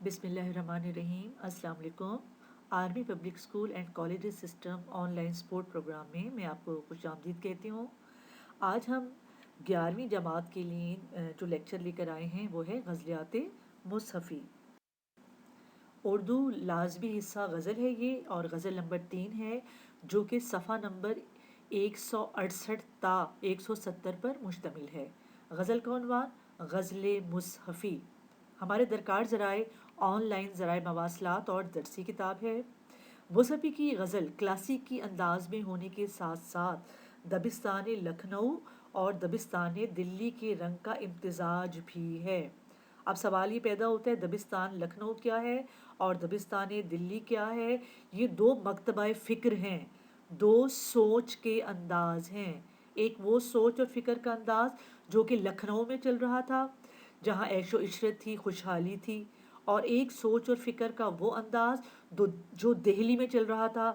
बिस्मिल्लाहिर्रहमानिर्रहीम। अस्सलाम वालेकुम। Army public school and college system online sport program में मैं आपको खुशामदीद कहती हूँ। आज हम 11वीं जमात के लिए जो लेक्चर लेकर आए हैं वो है गज़लियात मुसहफ़ी। उर्दू लाजमी हिस्सा गज़ल है ये, और गज़ल नंबर 3 है जो कि सफ़ा नंबर 168 ता 170 पर मुश्तमिल है। गज़ल का उन्वान गज़ल मुसहफ़ी। हमारे दरकार ज़राए ऑनलाइन ज़राए मवासलात और दरसी किताब है। मुसहफ़ी की गज़ल क्लासिकी अंदाज में होने के साथ साथ दबिस्तान लखनऊ और दबिस्तान दिल्ली के रंग का इम्तिजाज भी है। अब सवाल ये पैदा होता है, दबिस्तान लखनऊ क्या है और दबिस्तान दिल्ली क्या है? ये दो मकतबा फ़िक्र हैं, दो सोच के अंदाज हैं। एक वो सोच और फ़िक्र का अंदाज़ जो कि लखनऊ में चल रहा था, जहाँ ऐशो इशरत थी, खुशहाली थी, और एक सोच और फ़िक्र का वो अंदाज़ जो दिल्ली में चल रहा था,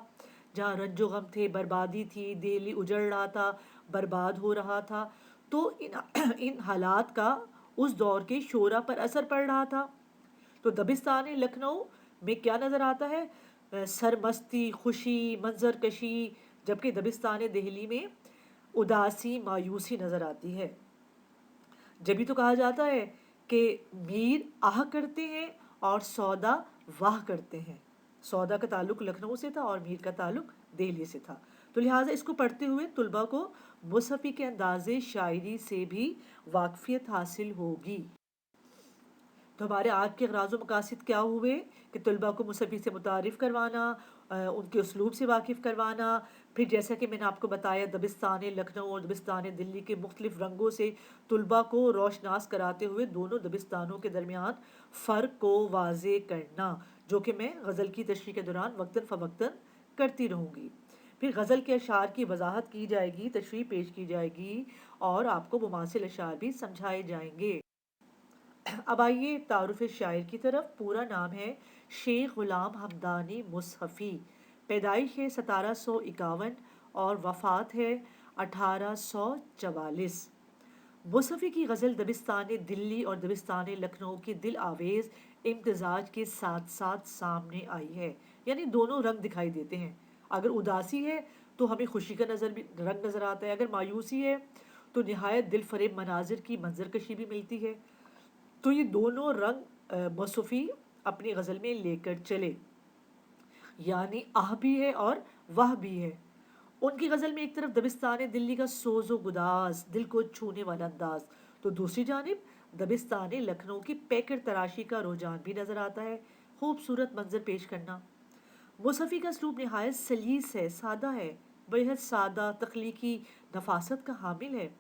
जहाँ रंजो गम थे, बर्बादी थी, दिल्ली उजड़ रहा था, बर्बाद हो रहा था। तो इन हालात का उस दौर के शोरा पर असर पड़ रहा था। तो दबिस्तान लखनऊ में क्या नज़र आता है? सरमस्ती, खुशी, मंजर कशी, जबकि दबिस्तान दिल्ली में उदासी, मायूसी नज़र आती है। जब भी तो कहा जाता है कि मीर आह करते हैं और सौदा वाह करते हैं। सौदा का ताल्लुक़ लखनऊ से था और मीर का ताल्लुक़ दिल्ली से था। तो लिहाजा इसको पढ़ते हुए तुलबा को मुसहफ़ी के अंदाज़े शायरी से भी वाक़फ़ियत हासिल होगी। तो हमारे आज के ग़राज़ व मक़ासिद क्या हुए कि तलबा को मुसहफ़ी से मुतारिफ़ करवाना, उनके उसलूब से वाकिफ़ करवाना, फिर जैसा कि मैंने आपको बताया दबिस्तान लखनऊ और दबिस्तान दिल्ली के मुख्तलिफ़ रंगों से तलबा को रोशनास कराते हुए दोनों दबिस्तानों के दरमियान फ़र्क को वाज़े करना, जो कि मैं गज़ल की तशरीह के दौरान वक्तन फ़वक्तन करती रहूँगी। फिर गज़ल के अशार की वजाहत की जाएगी, तशरीह पेश की जाएगी और आपको मुमासिल अशार भी समझाए जाएंगे। अब आइए तारुफ शायर की तरफ। पूरा नाम है शेख ग़ुलाम हमदानी मुसहफ़ी। पैदाइश है 1751 और वफ़ात है 1844। मुसहफ़ी की गज़ल दबिस्तान दिल्ली और दबिस्तान लखनऊ के दिल आवेज़ इम्तिजाज के साथ साथ सामने आई है, यानी दोनों रंग दिखाई देते हैं। अगर उदासी है तो हमें खुशी का रंग नज़र आता है, अगर मायूसी है तो नहायत दिल फरेब मनाजिर की मंजरकशी भी मिलती है। तो ये दोनों रंग मुसहफ़ी अपनी गज़ल में लेकर चले, यानी आह भी है और वाह भी है। उनकी गज़ल में एक तरफ दबिस्तान दिल्ली का सोज़ो गुदास, दिल को छूने वाला अंदाज, तो दूसरी जानिब दबिस्तान लखनऊ की पैकर तराशी का रुझान भी नज़र आता है, खूबसूरत मंजर पेश करना। मुसहफ़ी का असलूब नहायत सलीस है, सादा है, बेहद सादा तख्लीकी नफासत का हामिल है।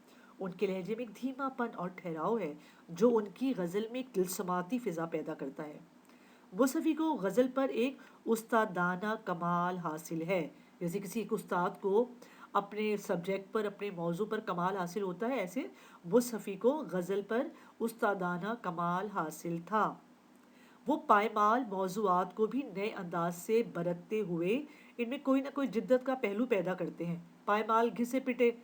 उनके लहजे में एक धीमापन और ठहराव है जो उनकी गज़ल में एक तिलस्माती फ़िज़ा पैदा करता है। मुसहफ़ी को गज़ल पर एक उस्तादाना कमाल हासिल है। जैसे किसी एक उस्ताद को अपने सब्जेक्ट पर, अपने मौजू पर कमाल हासिल होता है, ऐसे मुसहफ़ी को गज़ल पर उस्तादाना कमाल हासिल था। वो पायमाल मौज़ूआत को भी नए अंदाज से बरतते हुए इनमें कोई ना कोई जिद्दत का पहलू पैदा करते हैं। पायमाल घिसे पिटे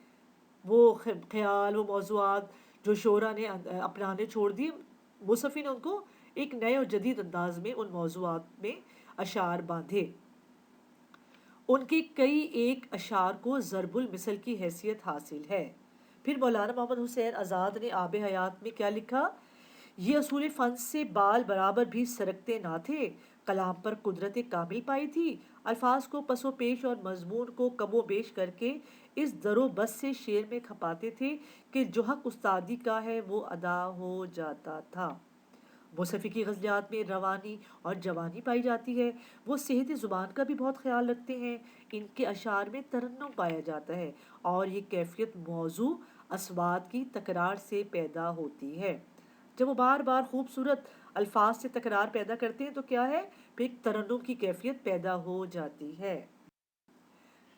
वो ख्याल, वो मौज़ूआत जो शोरा ने अपनाने छोड़ दिए, मुसफ़ी ने उनको एक नए और जदीद अंदाज में उन मौज़ूआत में अशार बांधे। उनके कई एक अशार को ज़रबुल मिसल की हैसियत हासिल है। फिर मौलाना मोहम्मद हुसैन आज़ाद ने आब हयात में क्या लिखा? ये असूल फ़न से बाल बराबर भी सरकते ना थे, कलाम पर कुदरत कामिल पाई थी, अल्फाज को पसो पेश और मजमून को कमो बेश करके इस दरो बस से शेर में खपाते थे कि जो हक उस्तादी का है वो अदा हो जाता था। मुसफ़ी की गज़लियात में रवानी और जवानी पाई जाती है। वो सेहत ज़ुबान का भी बहुत ख्याल रखते हैं। इनके अशार में तरन्नुम पाया जाता है और ये कैफियत मौजू अस्वात की तकरार से पैदा होती है। जब वो बार बार खूबसूरत अल्फाज से तकरार पैदा करते हैं तो क्या है, फिर एक तरन्नुम की कैफियत पैदा हो जाती है।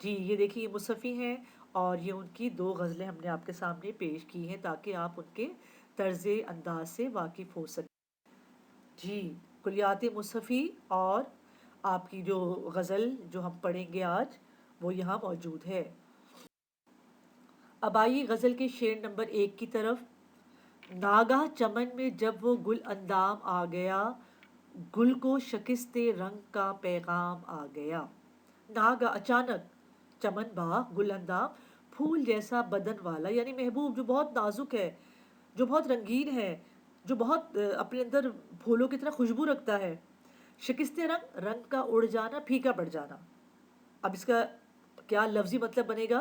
जी, ये देखिए ये मुसफ़ी हैं और ये उनकी दो गज़लें हमने आपके सामने पेश की हैं ताकि आप उनके तर्ज़ अंदाज से वाकिफ़ हो सकें। जी, कुलियात मुसफ़ी और आपकी जो गज़ल जो हम पढ़ेंगे आज वो यहाँ मौजूद है। अब आइए गज़ल के शेर नंबर 1 की तरफ। नागाह चमन में जब वो गुल अंदाम आ गया, गुल को शिकस्ते रंग का पैगाम आ गया। नागा अचानक, चमन बाग गुलंदा, फूल जैसा बदन वाला, यानी महबूब जो बहुत नाजुक है, जो बहुत रंगीन है, जो बहुत अपने अंदर फूलों की तरह खुशबू रखता है। शिकस्ते रंग, रंग का उड़ जाना, फीका पड़ जाना। अब इसका क्या लफ्जी मतलब बनेगा?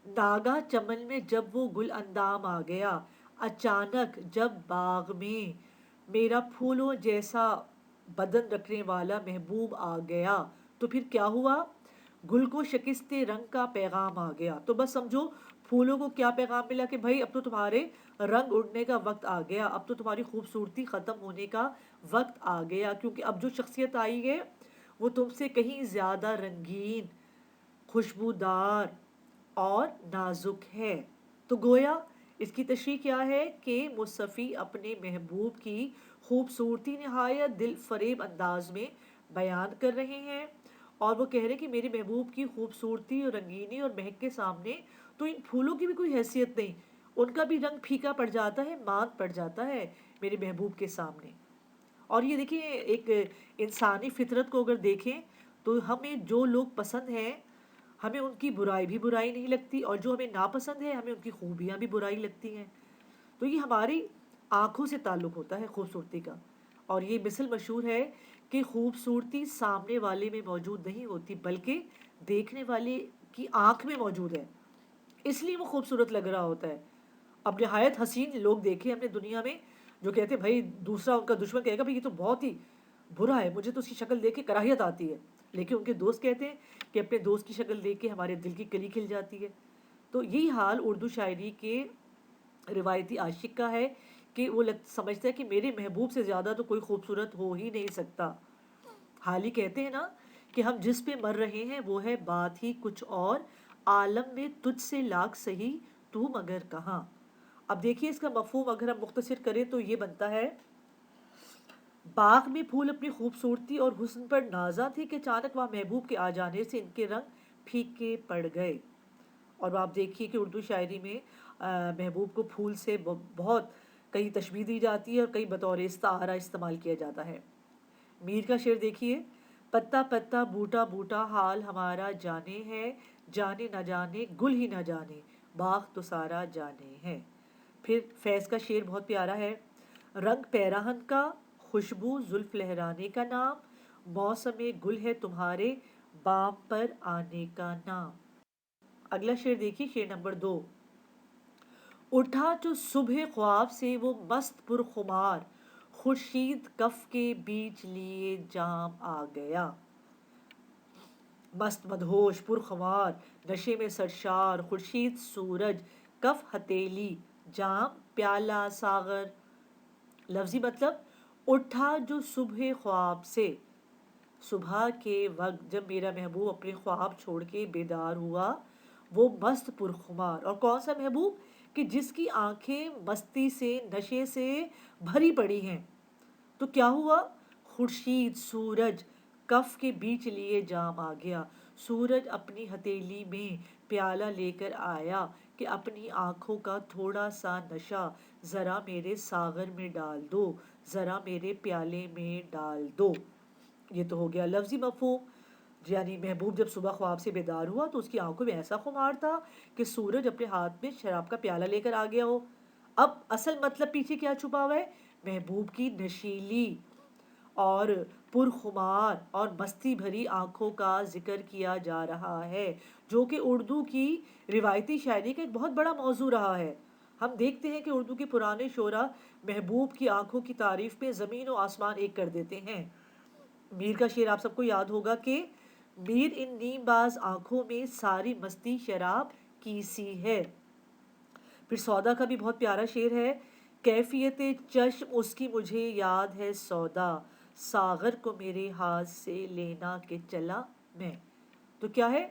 नागा चमन में जब वो गुल अंदाम आ गया, अचानक जब बाग में मेरा फूलों जैसा बदन रखने वाला महबूब आ गया, तो फिर क्या हुआ? गुल को शिकस्ते रंग का पैगाम आ गया। तो बस समझो फूलों को क्या पैगाम मिला कि भाई अब तो तुम्हारे रंग उड़ने का वक्त आ गया, अब तो तुम्हारी खूबसूरती ख़त्म होने का वक्त आ गया, क्योंकि अब जो शख्सियत आई है वो तुमसे कहीं ज़्यादा रंगीन, खुशबूदार और नाजुक है। तो गोया इसकी तशरीह क्या है कि मुसफ़ी अपने महबूब की खूबसूरती नहायत दिल फरेब अंदाज में बयान कर रहे हैं, और वो कह रहे हैं कि मेरे महबूब की खूबसूरती और रंगीनी और महक के सामने तो इन फूलों की भी कोई हैसियत नहीं, उनका भी रंग फीका पड़ जाता है, मांद पड़ जाता है मेरे महबूब के सामने। और ये देखिए, एक इंसानी फितरत को अगर देखें तो हमें जो लोग पसंद हैं, हमें उनकी बुराई भी बुराई नहीं लगती, और जो हमें नापसंद है हमें उनकी खूबियाँ भी बुराई लगती हैं। तो ये हमारी आँखों से ताल्लुक़ होता है खूबसूरती का। और ये मिसल मशहूर है कि खूबसूरती सामने वाले में मौजूद नहीं होती, बल्कि देखने वाले की आँख में मौजूद है, इसलिए वो खूबसूरत लग रहा होता है। अब नहायत हसीन लोग देखे हमने दुनिया में, जो कहते हैं भाई, दूसरा उनका दुश्मन कहेगा भाई ये तो बहुत ही बुरा है, मुझे तो उसकी शक्ल देख के कराहियत आती है, लेकिन उनके दोस्त कहते हैं कि अपने दोस्त की शक्ल देख के हमारे दिल की कली खिल जाती है। तो यही हाल उर्दू शायरी के रिवायती आशिक का है कि वो समझता है कि मेरे महबूब से ज़्यादा तो कोई खूबसूरत हो ही नहीं सकता। हाल ही कहते हैं ना कि हम जिस पे मर रहे हैं वो है बात ही कुछ और, आलम में तुझसे लाख सही तू मगर कहाँ। अब देखिए इसका मफहूम अगर हम मुख्तसर करें तो ये बनता है, बाग में फूल अपनी खूबसूरती और हुस्न पर नाजा थे कि अचानक वहाँ महबूब के आ जाने से इनके रंग फीके पड़ गए। और आप देखिए कि उर्दू शायरी में महबूब को फूल से बहुत कहीं तशबीह दी जाती है और कहीं बतौर इस्तारा इस्तेमाल किया जाता है। मीर का शेर देखिए, पत्ता पत्ता बूटा बूटा हाल हमारा जाने है, जाने न जाने गुल ही न जाने, बाग तो सारा जाने है। फिर फैज़ का शेर बहुत प्यारा है, रंग पैराहन का, खुशबू जुल्फ लहराने का नाम, मौसम गुल है तुम्हारे, बाम पर आने का नाम। अगला शेर देखिए, शेर नंबर 2, उठा जो सुबह ख्वाब से वो मस्त पुरखुमार, खुर्शीद कफ के बीच लिए जाम आ गया। मस्त मदहोश पुरखुमार, नशे में सरशार, खुर्शीद सूरज, कफ हथेली, जाम प्याला सागर। लफ्ज़ी मतलब, उठा जो सुबह ख्वाब से, सुबह के वक्त जब मेरा महबूब अपने ख्वाब छोड़ के बेदार हुआ, वो मस्त पुरखुमार, और कौन सा महबूब कि जिसकी आंखें मस्ती से, नशे से भरी पड़ी हैं। तो क्या हुआ? खुर्शीद सूरज कफ के बीच लिए जाम आ गया, सूरज अपनी हथेली में प्याला लेकर आया कि अपनी आंखों का थोड़ा सा नशा ज़रा मेरे सागर में डाल दो, ज़रा मेरे प्याले में डाल दो। ये तो हो गया लफ्ज़ी मफ़हूम, यानी महबूब जब सुबह ख्वाब से बेदार हुआ तो उसकी आंखों में ऐसा खुमार था कि सूरज अपने हाथ में शराब का प्याला लेकर आ गया हो। अब असल मतलब पीछे क्या छुपा हुआ है? महबूब की नशीली और पुरखुमार और मस्ती भरी आंखों का जिक्र किया जा रहा है, जो कि उर्दू की रिवायती शायरी का एक बहुत बड़ा मौजू रहा है। हम देखते हैं कि उर्दू के पुराने शोरा महबूब की आंखों की तारीफ में ज़मीन और आसमान एक कर देते हैं। मीर का शेर आप सबको याद होगा कि मीर इन नीमबाज आंखों में सारी मस्ती शराब की सी है। फिर सौदा का भी बहुत प्यारा शेर है, कैफियत चश्म उसकी मुझे याद है सौदा, सागर को मेरे हाथ से लेना के चला मैं। तो क्या है,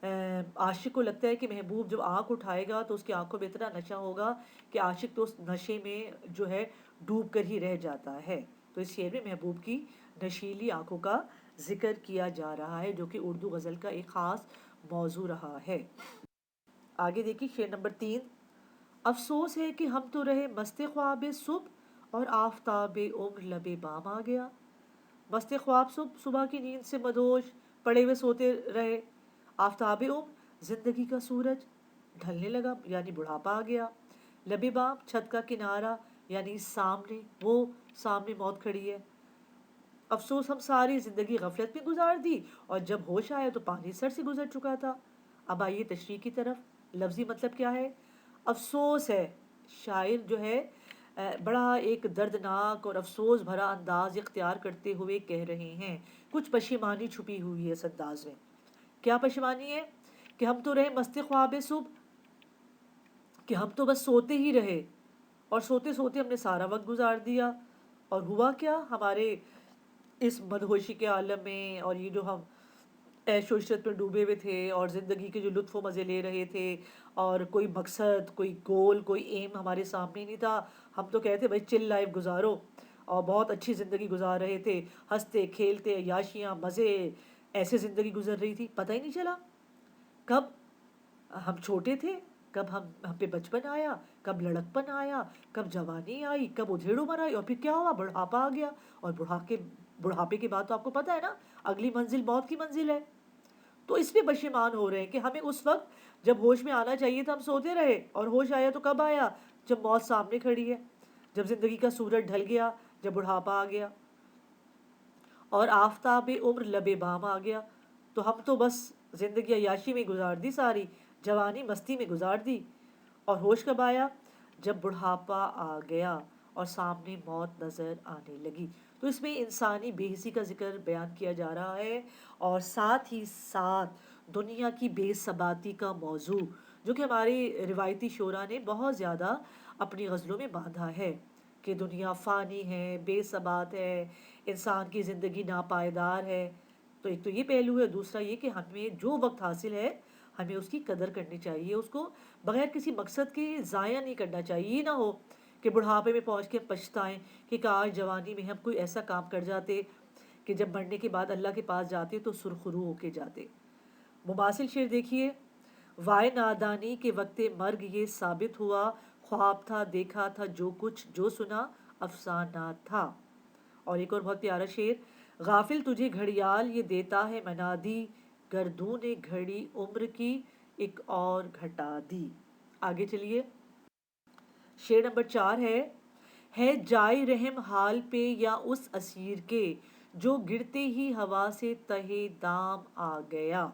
आशिक को लगता है कि महबूब जब आंख उठाएगा तो उसकी आंखों में इतना नशा होगा कि आशिक तो उस नशे में जो है डूब कर ही रह जाता है। तो इस शेर में महबूब की नशीली आंखों का जिक्र किया जा रहा है, जो कि उर्दू गज़ल का एक ख़ास मौजू रहा है। आगे देखिए शेर नंबर 3, अफसोस है कि हम तो रहे मस्ते ख्वाब सुबह और आफताब उम्र लबे बाम आ गया। मस्त ख्वाब सुबह की नींद से मदहोश पड़े हुए सोते रहे। आफताब उम्र जिंदगी का सूरज ढलने लगा, यानी बुढ़ापा आ गया। लबे बाम छत का किनारा, यानी सामने वो सामने मौत खड़ी है। अफसोस हम सारी जिंदगी गफलत में गुजार दी और जब होश आया तो पानी सर से गुजर चुका था। अब आइए तशरीह की तरफ। लफ्जी मतलब क्या है? अफसोस है। शायर जो है बड़ा एक दर्दनाक और अफसोस भरा अंदाज इख्तियार करते हुए कह रहे हैं। कुछ पशिमानी छुपी हुई है इस अंदाज में। क्या पशिमानी है? कि हम तो रहे मस्त ख्वाब सुबह, कि हम तो बस सोते ही रहे और सोते सोते हमने सारा वक्त गुजार दिया। और हुआ क्या हमारे इस मदहोशी के आलम में, और ये जो हम ऐशो इशरत में डूबे हुए थे और ज़िंदगी के जो लुत्फ़ मज़े ले रहे थे और कोई मकसद, कोई गोल, कोई एम हमारे सामने नहीं था। हम तो कहते भाई चिल लाइफ गुजारो और बहुत अच्छी ज़िंदगी गुजार रहे थे, हंसते खेलते याशियाँ मज़े, ऐसे ज़िंदगी गुजर रही थी, पता ही नहीं चला कब हम छोटे थे, कब हम पे बचपन आया, कब लड़कपन आया, कब जवानी आई, कब उधेड़ उम्र आई और फिर क्या हुआ, बुढ़ापा आ गया। और बुढ़ापे के बाद तो आपको पता है ना, अगली मंजिल मौत की मंजिल है। तो इस पे पशेमान हो रहे हैं कि हमें उस वक्त जब होश में आना चाहिए था हम सोते रहे, और होश आया तो कब आया, जब मौत सामने खड़ी है, जब ज़िंदगी का सूरज ढल गया, जब बुढ़ापा आ गया और आफताब उम्र लबे बाम आ गया। तो हम तो बस ज़िंदगी अय्याशी में गुजार दी सारी, जवानी मस्ती में गुजार दी। और होश कब आया, जब बुढ़ापा आ गया और सामने मौत नज़र आने लगी। तो इसमें इंसानी बेहिसी का जिक्र बयान किया जा रहा है और साथ ही साथ दुनिया की बेसबाती का मौजू, जो कि हमारे रिवायती शोरा ने बहुत ज़्यादा अपनी गज़लों में बांधा है कि दुनिया फ़ानी है, बेसबात है, इंसान की ज़िंदगी नापायदार है। तो एक तो ये पहलू है, दूसरा ये कि हमें जो वक्त हासिल है हमें उसकी कदर करनी चाहिए, उसको बगैर किसी मकसद के ज़ाया नहीं करना चाहिए। ये ना हो कि बुढ़ापे में पहुंच के पछताएं कि काश जवानी में हम कोई ऐसा काम कर जाते कि जब मरने के बाद अल्लाह के पास जाते तो सुरखरू होके जाते। मुमासिल शेर देखिए, वाय नादानी के वक्त मर्ग ये साबित हुआ, ख्वाब था देखा था जो कुछ जो सुना अफसाना था। और एक और बहुत प्यारा शेर, गाफिल तुझे घड़ियाल ये देता है मनादी, गर्दू ने घड़ी उम्र की एक और घटा दी। आगे चलिए, शेर नंबर 4 है जाए रहम हाल पे या उस असीर के, जो गिरते ही हवा से तहे दाम आ गया।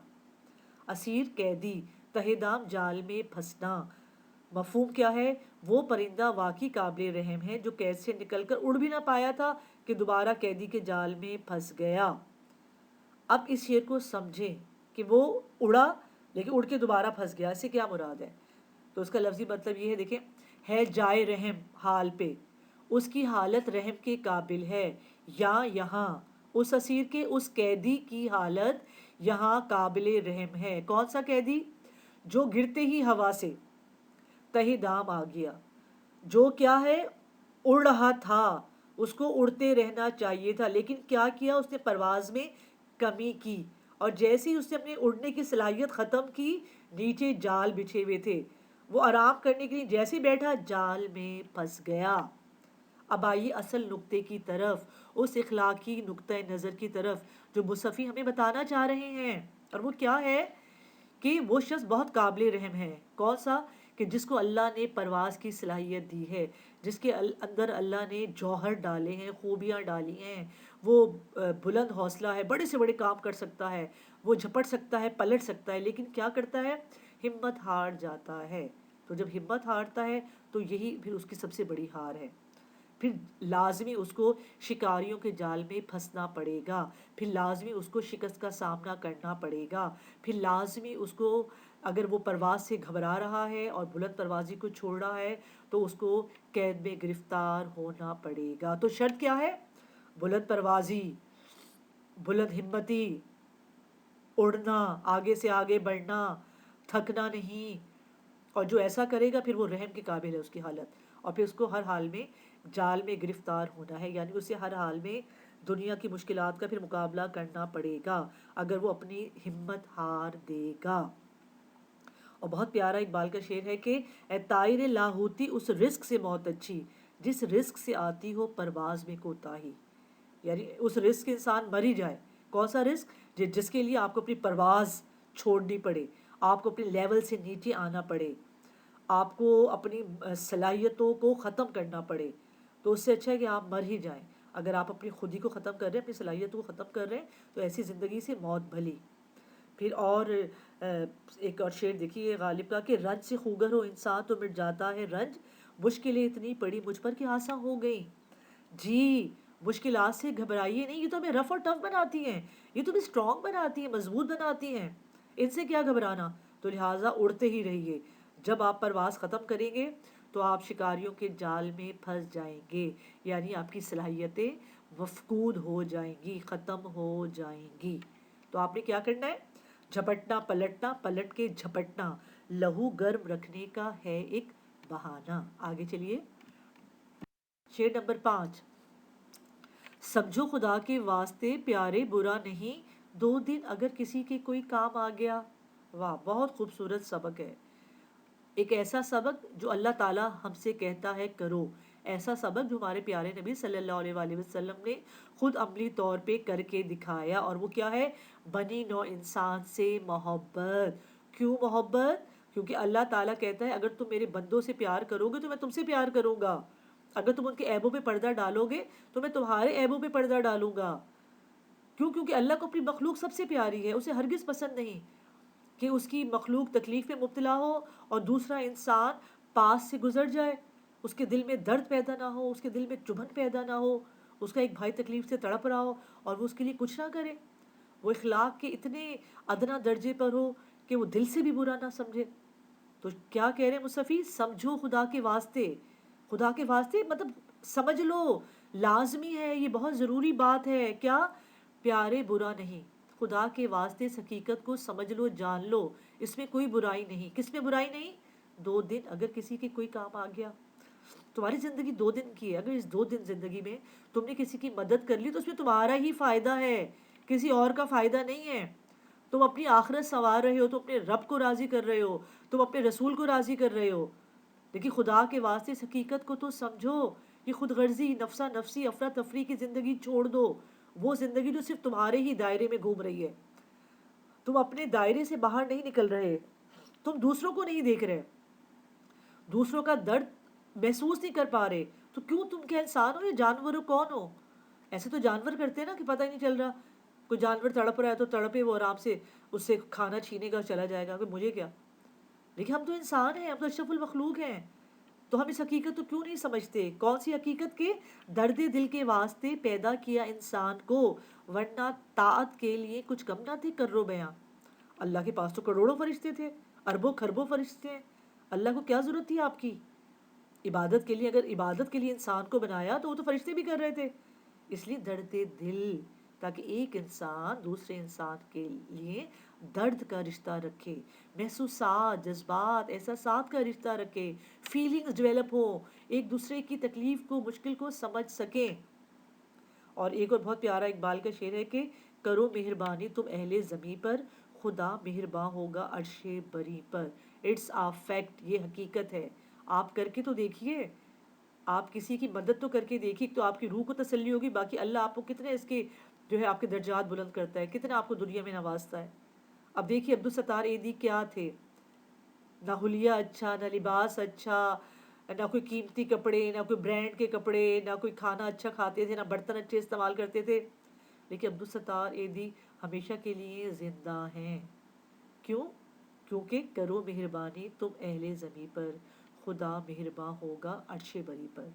असीर कैदी, तहे दाम जाल में फंसना। मफहूम क्या है? वो परिंदा वाकई काबिल रहम है जो कैद से निकलकर उड़ भी ना पाया था कि दोबारा कैदी के जाल में फंस गया। अब इस शेर को समझें कि वो उड़ा लेकिन उड़ के दोबारा फंस गया, इससे क्या मुराद है? तो उसका लफ्ज़ी मतलब ये है, देखें, है जाए रहम हाल पे, उसकी हालत रहम के काबिल है, या यहाँ उस असीर के उस कैदी की हालत यहाँ काबिल रहम है। कौन सा कैदी? जो गिरते ही हवा से तहे दाम आ गया। जो क्या है, उड़ रहा था, उसको उड़ते रहना चाहिए था, लेकिन क्या किया उसने, परवाज में कमी की। और जैसे ही उसने अपने उड़ने की सलाहियत ख़त्म की, नीचे जाल बिछे हुए थे, वो आराम करने के लिए जैसे ही बैठा जाल में फंस गया। अब आइए असल नुक्ते की तरफ, उस इखलाकी नुक्ते नज़र की तरफ जो मुसफ़ी हमें बताना चाह रहे हैं। और वो क्या है कि वो शख्स बहुत काबिल रहम है। कौन सा? कि जिसको अल्लाह ने परवाज़ की सलाहियत दी है, जिसके अंदर अल्लाह ने जौहर डाले हैं, खूबियाँ डाली हैं। वो बुलंद हौसला है, बड़े से बड़े काम कर सकता है, वो झपट सकता है, पलट सकता है, लेकिन क्या करता है, हिम्मत हार जाता है। तो जब हिम्मत हारता है तो यही फिर उसकी सबसे बड़ी हार है। फिर लाजमी उसको शिकारियों के जाल में फंसना पड़ेगा, फिर लाजमी उसको शिकस्त का सामना करना पड़ेगा, फिर लाजमी उसको, अगर वो परवाज़ से घबरा रहा है और बुलंद परवाज़ी को छोड़ रहा है तो उसको कैद में गिरफ्तार होना पड़ेगा। तो शर्त क्या है? बुलंद परवाज़ी, बुलंद हिम्मती, उड़ना, आगे से आगे बढ़ना, थकना नहीं। और जो ऐसा करेगा फिर वो रहम के काबिल है उसकी हालत। और फिर उसको हर हाल में जाल में गिरफ्तार होना है, यानी उसे हर हाल में दुनिया की मुश्किलात का फिर मुकाबला करना पड़ेगा अगर वो अपनी हिम्मत हार देगा। और बहुत प्यारा इकबाल का शेर है कि ए ताइर लाहौती उस रिस्क से मौत अच्छी, जिस रिस्क से आती हो परवाज में कोताही। यानी उस रिस्क के इंसान मर ही जाए। कौन सा रिस्क? जिस के लिए आपको अपनी परवाज़ छोड़नी पड़े, आपको अपने लेवल से नीचे आना पड़े, आपको अपनी सलाहियतों को ख़त्म करना पड़े। तो उससे अच्छा है कि आप मर ही जाएँ। अगर आप अपनी खुद ही को ख़त्म कर रहे हैं, अपनी सलाहियतों को ख़त्म कर रहे हैं, तो ऐसी ज़िंदगी से मौत भली। फिर और एक और शेर देखिए गालिब का कि रंज से खूगर हो इंसान तो मिट जाता है रंज, मुश्किलें इतनी पड़ी मुझ पर कि आसान हो गई। जी, मुश्किलात से घबराइए नहीं, ये तो हमें रफ़ और टफ़ बनाती हैं, ये तो हमें स्ट्रॉन्ग बनाती हैं, मज़बूत बनाती हैं। इनसे क्या घबराना? तो लिहाज़ा उड़ते ही रहिए। जब आप परवाज़ ख़त्म करेंगे, तो आप शिकारियों के जाल में फँस जाएँगे, यानी आपकी सलाहियतें मफ़कूद हो जाएँगी, ख़त्म हो जाएँगी। तो आपने क्या करना है? झपटना, पलटना, पलट के झपटना, लहू गर्म रखने का है एक बहाना। आगे चलिए। शेर नंबर 5। समझो खुदा के वास्ते प्यारे बुरा नहीं, 2 दिन अगर किसी के कोई काम आ गया। वाह, बहुत खूबसूरत सबक है। एक ऐसा सबक जो अल्लाह ताला हमसे कहता है करो, ऐसा सबक जो हमारे प्यारे नबी सल्लल्लाहु अलैहि वसल्लम ने खुद अमली तौर पे करके दिखाया। और वो क्या है? बनी नौ इंसान से मोहब्बत। क्यों मोहब्बत? क्योंकि अल्लाह ताला कहता है अगर तुम मेरे बंदों से प्यार करोगे तो मैं तुमसे प्यार करूँगा, अगर तुम उनके ऐबों पे पर्दा डालोगे तो मैं तुम्हारे ऐबों पे पर्दा डालूंगा। क्यों? क्योंकि अल्लाह को अपनी मखलूक सबसे प्यारी है, उसे हरगिज़ पसंद नहीं कि उसकी मखलूक तकलीफ़ में मुब्तला हो और दूसरा इंसान पास से गुजर जाए, उसके दिल में दर्द पैदा ना हो, उसके दिल में चुभन पैदा ना हो, उसका एक भाई तकलीफ़ से तड़प रहा हो और वो उसके लिए कुछ ना करे, वो इखलाक के इतने अदना दर्जे पर हो कि वो दिल से भी बुरा ना समझे। तो क्या कह रहे हैं मुसफ़ी? समझो खुदा के वास्ते। खुदा के वास्ते मतलब समझ लो, लाजमी है, ये बहुत ज़रूरी बात है। क्या? प्यारे बुरा नहीं। खुदा के वास्ते इस हकीकत को समझ लो, जान लो, इसमें कोई बुराई नहीं। किस में बुराई नहीं? 2 दिन अगर किसी के कोई काम आ गया, तुम्हारी ज़िंदगी 2 दिन की है, अगर इस 2 दिन ज़िंदगी में तुमने किसी की मदद कर ली तो उसमें तुम्हारा ही फ़ायदा है, किसी और का फ़ायदा नहीं है। तुम अपनी आखिरत संवार रहे हो, तुम अपने रब को राज़ी कर रहे हो, तुम अपने रसूल को राज़ी कर रहे हो। लेकिन खुदा के वास्ते इस हकीकत को तो समझो, ये खुद गर्जी नफसा नफसी अफरा तफरी की ज़िंदगी छोड़ दो, वो ज़िंदगी जो सिर्फ तुम्हारे ही दायरे में घूम रही है। तुम अपने दायरे से बाहर नहीं निकल रहे, तुम दूसरों को नहीं देख रहे, दूसरों का दर्द महसूस नहीं कर पा रहे। तो क्यों? तुम क्या इंसान हो या जानवर हो? कौन हो? ऐसे तो जानवर करते हैं ना कि पता ही नहीं चल रहा, कोई जानवर तड़प रहा है तो तड़पे वो आराम से, उससे खाना छीनेगा और चला जाएगा कि मुझे क्या। लेकिन हम तो इंसान हैं, हम तो अशरफुल मखलूक हैं। तो हम इस हकीकत को क्यों नहीं समझते? कौन सी हकीकत? के दर्द दिल के वास्ते पैदा किया इंसान को, वरना ताअत के लिए कुछ कम ना थे कर्रो बयां। अल्लाह के पास तो करोड़ों फरिश्ते थे, अरबों खरबों फरिश्ते हैं। अल्लाह को क्या ज़रूरत थी आपकी इबादत के लिए? अगर इबादत के लिए इंसान को बनाया तो वो तो फरिश्ते भी कर रहे थे। इसलिए दर्द दिल, ताकि एक इंसान दूसरे इंसान के लिए दर्द का रिश्ता रखे, महसूसात, जज्बात, एहसासात का रिश्ता रखे, फीलिंग्स डेवलप हो, एक दूसरे की तकलीफ़ को, मुश्किल को समझ सकें। और एक और बहुत प्यारा इकबाल का शेर है कि करो मेहरबानी तुम अहले ज़मीं पर, खुदा मेहरबान होगा अर्शे बरी पर। इट्स आ फैक्ट, ये हकीकत है। आप करके तो देखिए, आप किसी की मदद तो करके देखिए, तो आपकी रूह को तसल्ली होगी। बाकी अल्लाह आपको कितने इसके जो है आपके दर्जात बुलंद करता है, कितना आपको दुनिया में नवाजता है। अब देखिए अब्दुल सत्तार एदी क्या थे, ना हुलिया अच्छा, ना लिबास अच्छा, ना कोई कीमती कपड़े, ना कोई ब्रांड के कपड़े, ना कोई खाना अच्छा खाते थे, ना बर्तन अच्छे इस्तेमाल करते थे। लेकिन अब्दुल सत्तार एदी हमेशा के लिए ज़िंदा हैं। क्यों? क्योंकि करो मेहरबानी तुम अहले ज़मीं पर, खुदा मेहरबान होगा अर्शे बरी पर।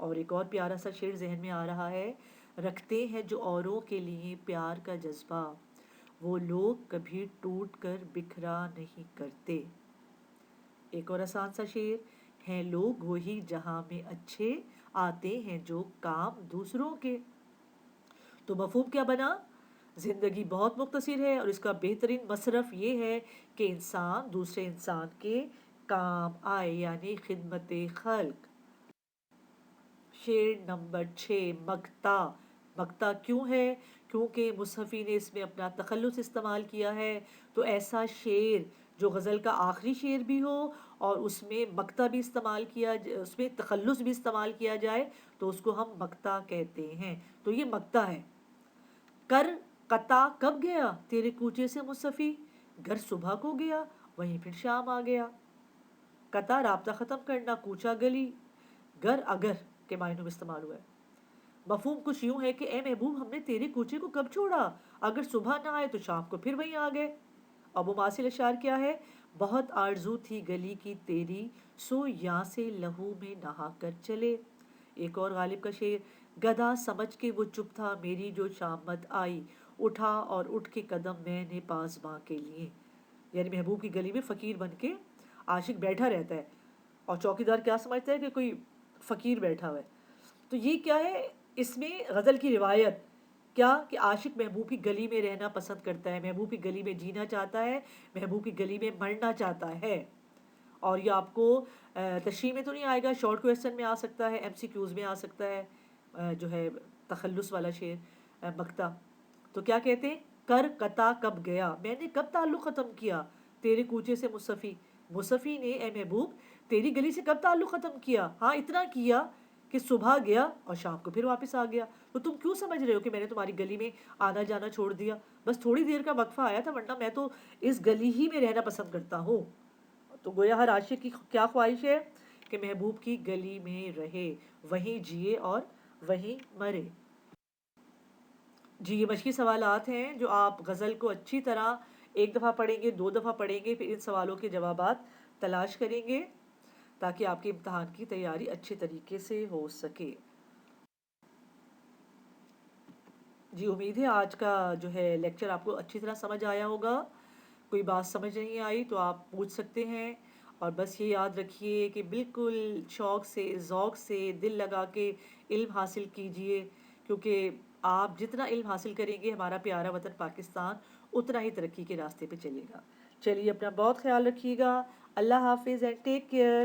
और एक और प्यारा सा शेर जहन में आ रहा है, रखते हैं जो औरों के लिए प्यार का जज्बा, वो लोग कभी टूट कर बिखरा नहीं करते। एक और आसान सा शेर, हैं लोग वही जहां में अच्छे, आते हैं जो काम दूसरों के। तो मफहूम क्या बना? ज़िंदगी बहुत मुख्तसर है और इसका बेहतरीन मसरफ़ ये है कि इंसान दूसरे इंसान के काम आए, यानी खिदमत खल्क। शेर नंबर 6, मक्ता। मक्ता क्यों है? क्योंकि मुसहफ़ी ने इसमें अपना तखल्लुस इस्तेमाल किया है। तो ऐसा शेर जो गज़ल का आखिरी शेर भी हो اور اس میں مقطع بھی استعمال اس میں تخلص بھی استعمال کیا جائے تو اس کو ہم مقطع کہتے ہیں. تو یہ مقطع ہے. کر قطع کب گیا تیرے کوچے سے مصطفی، گھر صبح کو گیا وہیں پھر شام آ گیا. قطع رابطہ ختم کرنا، کوچا گلی، گر اگر کے معنوں میں استعمال ہوا ہے. مفہوم کچھ یوں ہے کہ اے محبوب ہم نے تیرے کوچے کو کب چھوڑا، اگر صبح نہ آئے تو شام کو پھر وہیں آ گئے. اب مماثل اشعار کیا ہے؟ بہت آرزو تھی گلی کی تیری، سو یاں سے لہو میں نہا کر چلے. ایک اور غالب کا شعر، گدھا سمجھ کے وہ چپ تھا میری جو شامت آئی، اٹھا اور اٹھ کے قدم میں نے پاسباں کے لیے. یعنی محبوب کی گلی میں فقیر بن کے عاشق بیٹھا رہتا ہے اور چوکیدار کیا سمجھتا ہے کہ کوئی فقیر بیٹھا ہوا ہے. تو یہ کیا ہے اس میں غزل کی روایت، کیا کہ عاشق محبوب کی گلی میں رہنا پسند کرتا ہے، محبوب کی گلی میں جینا چاہتا ہے، محبوب کی گلی میں مرنا چاہتا ہے. اور یہ آپ کو تشریح میں تو نہیں آئے گا، شارٹ کویسچن میں آ سکتا ہے، ایم سی کیوز میں آ سکتا ہے. جو ہے تخلص والا شعر مقطع. تو کیا کہتے ہیں؟ کر قطع کب گیا، میں نے کب تعلق ختم کیا تیرے کوچے سے مصطفی، مصطفی نے اے محبوب تیری گلی سے کب تعلق ختم کیا، ہاں اتنا کیا کہ صبح گیا اور شام کو پھر واپس آ گیا. تو تم کیوں سمجھ رہے ہو کہ میں نے تمہاری گلی میں آنا جانا چھوڑ دیا، بس تھوڑی دیر کا وقفہ آیا تھا، ورنہ میں تو اس گلی ہی میں رہنا پسند کرتا ہوں. تو گویا ہر عاشق کی کیا خواہش ہے کہ محبوب کی گلی میں رہے، وہیں جیے اور وہیں مرے. جی یہ مشقی سوالات ہیں جو آپ غزل کو اچھی طرح ایک دفعہ پڑھیں گے، دو دفعہ پڑھیں گے، پھر ان سوالوں کے جوابات تلاش کریں گے تاکہ آپ کے امتحان کی تیاری اچھے طریقے سے ہو سکے. جی امید ہے آج کا جو ہے لیکچر آپ کو اچھی طرح سمجھ آیا ہوگا. کوئی بات سمجھ نہیں آئی تو آپ پوچھ سکتے ہیں. اور بس یہ یاد رکھیے کہ بالکل شوق سے، ذوق سے، دل لگا کے علم حاصل کیجئے، کیونکہ آپ جتنا علم حاصل کریں گے ہمارا پیارا وطن پاکستان اتنا ہی ترقی کے راستے پہ چلے گا. چلیے اپنا بہت خیال رکھیے گا. اللہ حافظ اینڈ ٹیک کیئر.